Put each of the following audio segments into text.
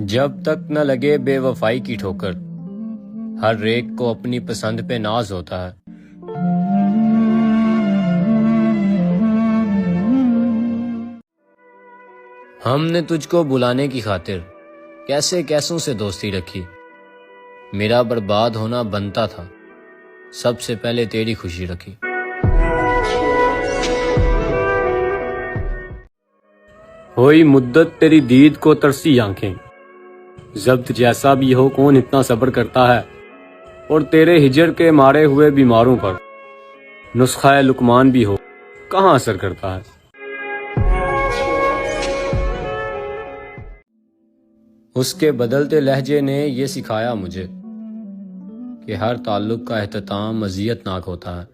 जब तक न लगे बेवफाई की ठोकर, हर रेख को अपनी पसंद पे नाज होता है। हमने तुझको बुलाने की खातिर कैसे कैसों से दोस्ती रखी। मेरा बर्बाद होना बनता था, सबसे पहले तेरी खुशी रखी। हुई मुद्दत तेरी दीद को तरसी आंखें, जब्त जैसा भी हो कौन इतना सब्र करता है। और तेरे हिजर के मारे हुए बीमारों पर नुस्खा लुकमान भी हो कहाँ असर करता है। उसके बदलते लहजे ने ये सिखाया मुझे कि हर ताल्लुक का एहतमाम अज़ियतनाक होता है।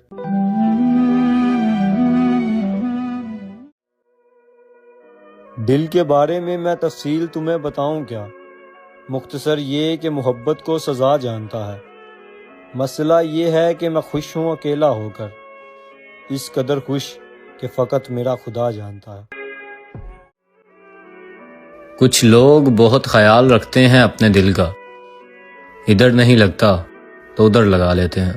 दिल के बारे में मैं तफसील तुम्हें बताऊं क्या, मुख्तसर ये कि मोहब्बत को सज़ा जानता है। मसला ये है कि मैं खुश हूँ अकेला होकर, इस कदर खुश कि फ़कत मेरा खुदा जानता है। कुछ लोग बहुत ख्याल रखते हैं अपने दिल का, इधर नहीं लगता तो उधर लगा लेते हैं।